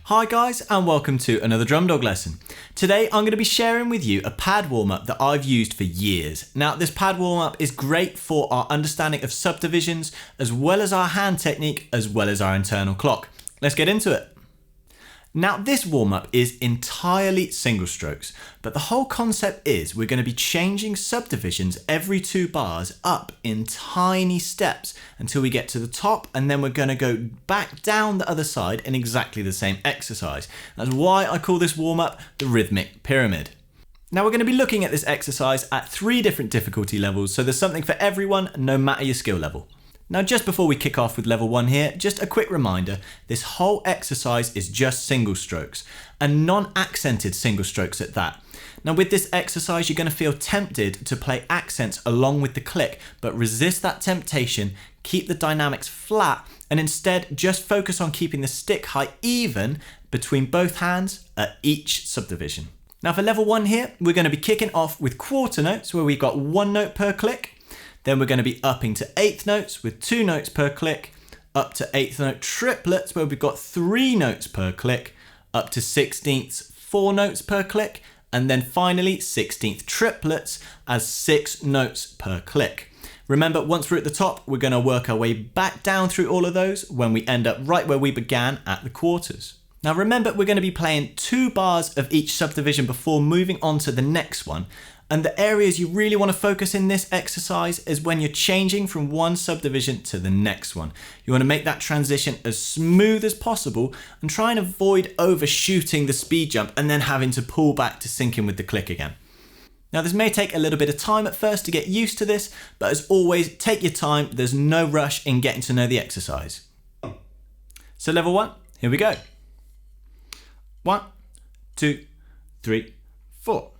Hi guys, and welcome to another Drum Dog lesson. Today I'm going to be sharing with you a pad warm-up that I've used for years. Now this pad warm-up is great for our understanding of subdivisions, as well as our hand technique, as well as our internal clock. Let's get into it. Now this warm-up is entirely single strokes, but the whole concept is we're going to be changing subdivisions every 2 bars up in tiny steps until we get to the top, and then we're going to go back down the other side in exactly the same exercise. That's why I call this warm-up the rhythmic pyramid. Now we're going to be looking at this exercise at 3 different difficulty levels, so there's something for everyone, no matter your skill level. Now just before we kick off with level 1 here, just a quick reminder, this whole exercise is just single strokes, and non-accented single strokes at that. Now with this exercise you're going to feel tempted to play accents along with the click, but resist that temptation, keep the dynamics flat, and instead just focus on keeping the stick height even between both hands at each subdivision. Now for level 1 here, we're going to be kicking off with quarter notes where we've got 1 note per click. Then we're going to be upping to 8th notes with 2 notes per click, up to 8th note triplets where we've got 3 notes per click, up to 16ths, 4 notes per click, and then finally 16th triplets as 6 notes per click. Remember, once we're at the top, we're going to work our way back down through all of those when we end up right where we began at the quarters. Now remember, we're going to be playing 2 bars of each subdivision before moving on to the next one. And the areas you really want to focus in this exercise is when you're changing from one subdivision to the next one. You want to make that transition as smooth as possible and try and avoid overshooting the speed jump and then having to pull back to sync in with the click again. Now this may take a little bit of time at first to get used to this, but as always, take your time. There's no rush in getting to know the exercise. So level 1, here we go. 1, 2, 3, 4.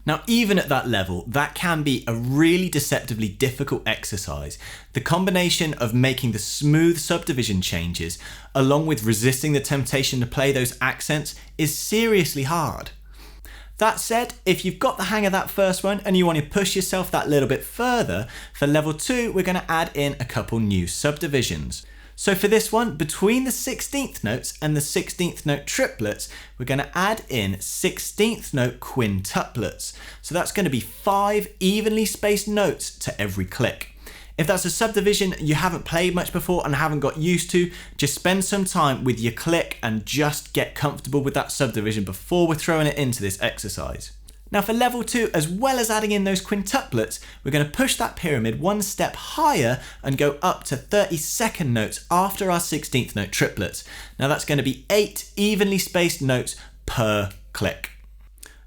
Now, even at that level, that can be a really deceptively difficult exercise. The combination of making the smooth subdivision changes, along with resisting the temptation to play those accents, is seriously hard. That said, if you've got the hang of that first one and you want to push yourself that little bit further, for level 2, we're going to add in a couple new subdivisions. So for this one, between the 16th notes and the 16th note triplets, we're going to add in 16th note quintuplets. So that's going to be 5 evenly spaced notes to every click. If that's a subdivision you haven't played much before and haven't got used to, just spend some time with your click and just get comfortable with that subdivision before we're throwing it into this exercise. Now for level 2, as well as adding in those quintuplets, we're going to push that pyramid 1 step higher and go up to 32nd notes after our 16th note triplets. Now that's going to be 8 evenly spaced notes per click.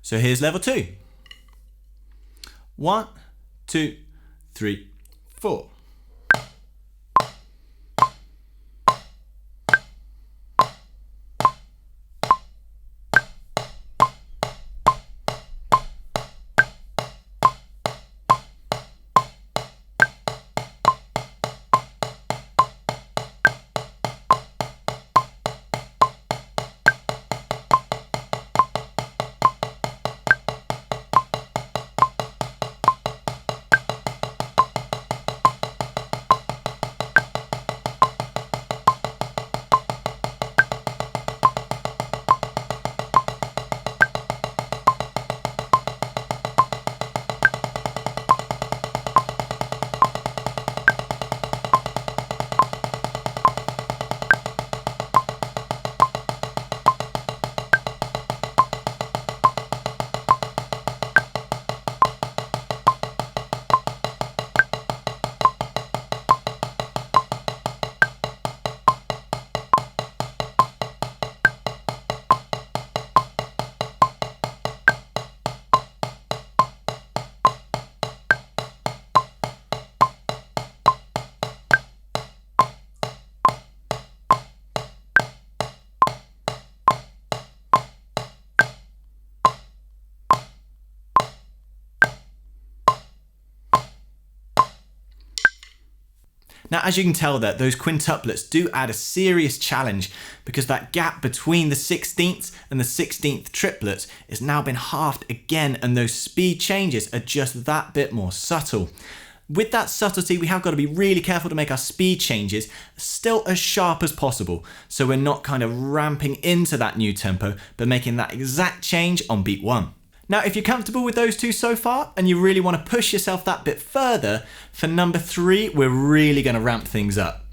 So here's level 2. 1, 2, 3, 4. Now, as you can tell there, those quintuplets do add a serious challenge because that gap between the 16ths and the 16th triplets has now been halved again, and those speed changes are just that bit more subtle. With that subtlety, we have got to be really careful to make our speed changes still as sharp as possible, so we're not kind of ramping into that new tempo, but making that exact change on beat 1. Now, if you're comfortable with those two so far, and you really want to push yourself that bit further, for number 3, we're really going to ramp things up.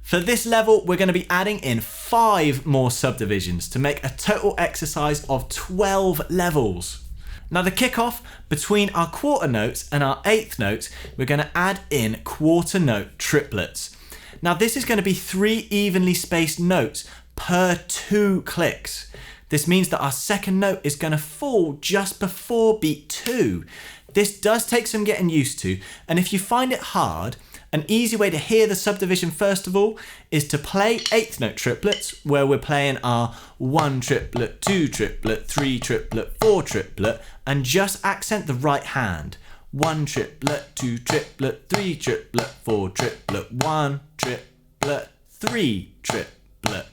For this level, we're going to be adding in 5 more subdivisions to make a total exercise of 12 levels. Now, the kickoff between our quarter notes and our eighth notes, we're going to add in quarter note triplets. Now, this is going to be 3 evenly spaced notes per 2 clicks. This means that our second note is going to fall just before beat 2. This does take some getting used to, and if you find it hard, an easy way to hear the subdivision first of all is to play eighth note triplets, where we're playing our 1 triplet, 2 triplet, 3 triplet, 4 triplet, and just accent the right hand. 1 triplet, 2 triplet, 3 triplet, 4 triplet, 1 triplet, 3 triplet.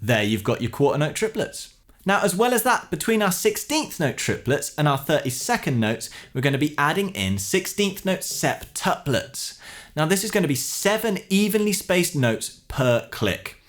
There you've got your quarter note triplets. Now, as well as that, between our 16th note triplets and our 32nd notes, we're going to be adding in 16th note septuplets. Now, this is going to be 7 evenly spaced notes per click.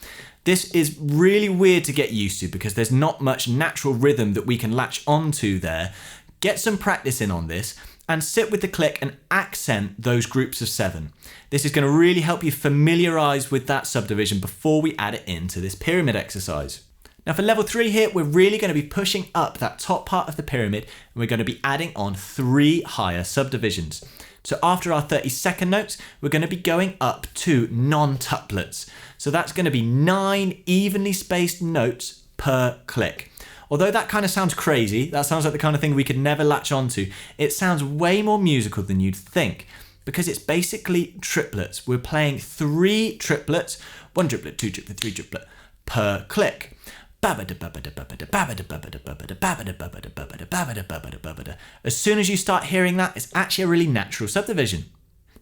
This is really weird to get used to because there's not much natural rhythm that we can latch onto there. Get some practice in on this and sit with the click and accent those groups of 7. This is going to really help you familiarize with that subdivision before we add it into this pyramid exercise. Now, for level 3 here, we're really going to be pushing up that top part of the pyramid, and we're going to be adding on 3 higher subdivisions. So after our 32nd notes, we're going to be going up to non-tuplets. So that's going to be 9 evenly spaced notes per click. Although that kind of sounds crazy, that sounds like the kind of thing we could never latch onto, it sounds way more musical than you'd think, because it's basically triplets. We're playing 3 triplets, 1 triplet, 2 triplet, 3 triplet per click. As soon as you start hearing that, it's actually a really natural subdivision.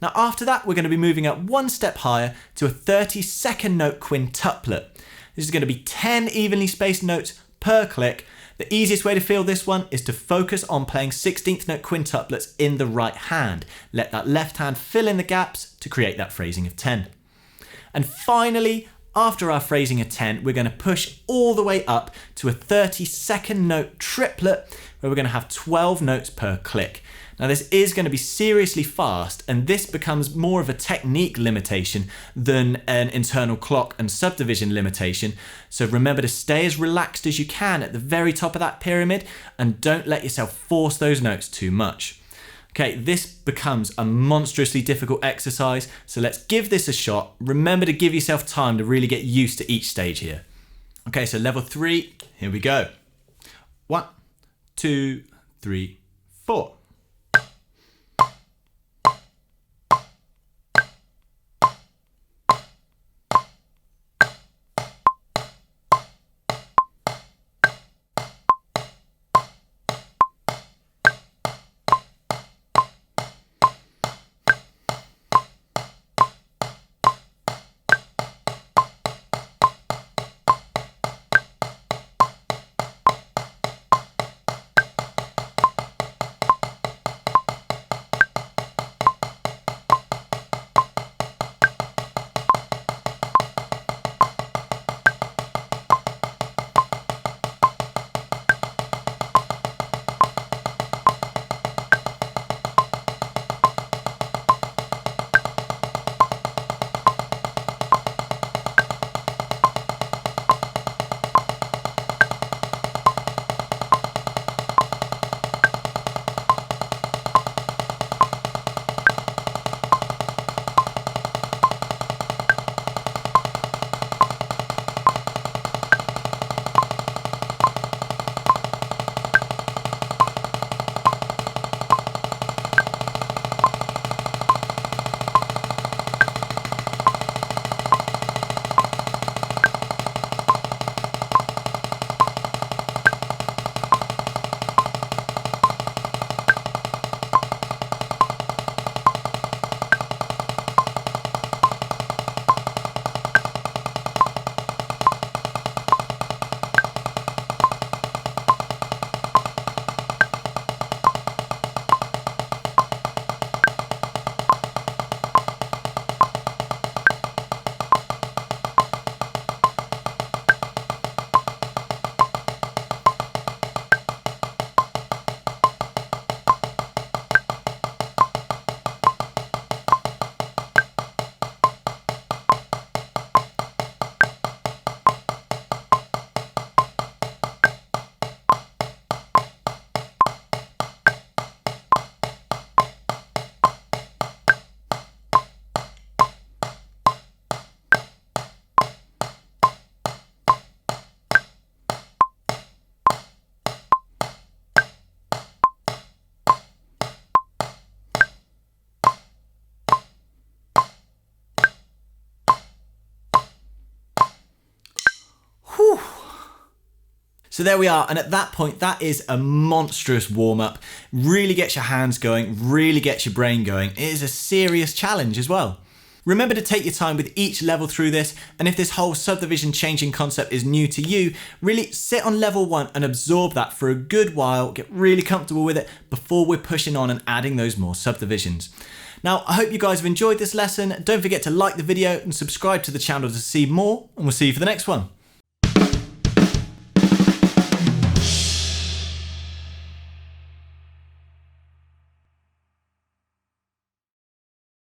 Now, after that, we're going to be moving up 1 step higher to a 32nd note quintuplet. This is going to be 10 evenly spaced notes per click. The easiest way to feel this one is to focus on playing 16th note quintuplets in the right hand. Let that left hand fill in the gaps to create that phrasing of 10. And finally, after our phrasing of 10, we're going to push all the way up to a 32nd note triplet, where we're going to have 12 notes per click. Now, this is going to be seriously fast, and this becomes more of a technique limitation than an internal clock and subdivision limitation. So remember to stay as relaxed as you can at the very top of that pyramid, and don't let yourself force those notes too much. Okay, this becomes a monstrously difficult exercise, so let's give this a shot. Remember to give yourself time to really get used to each stage here. Okay, so level 3, here we go. 1, 2, 3, 4. So there we are, and at that point, that is a monstrous warm-up. Really gets your hands going, really gets your brain going. It is a serious challenge as well. Remember to take your time with each level through this, and if this whole subdivision changing concept is new to you, really sit on level 1 and absorb that for a good while, get really comfortable with it before we're pushing on and adding those more subdivisions. Now, I hope you guys have enjoyed this lesson. Don't forget to like the video and subscribe to the channel to see more, and we'll see you for the next one.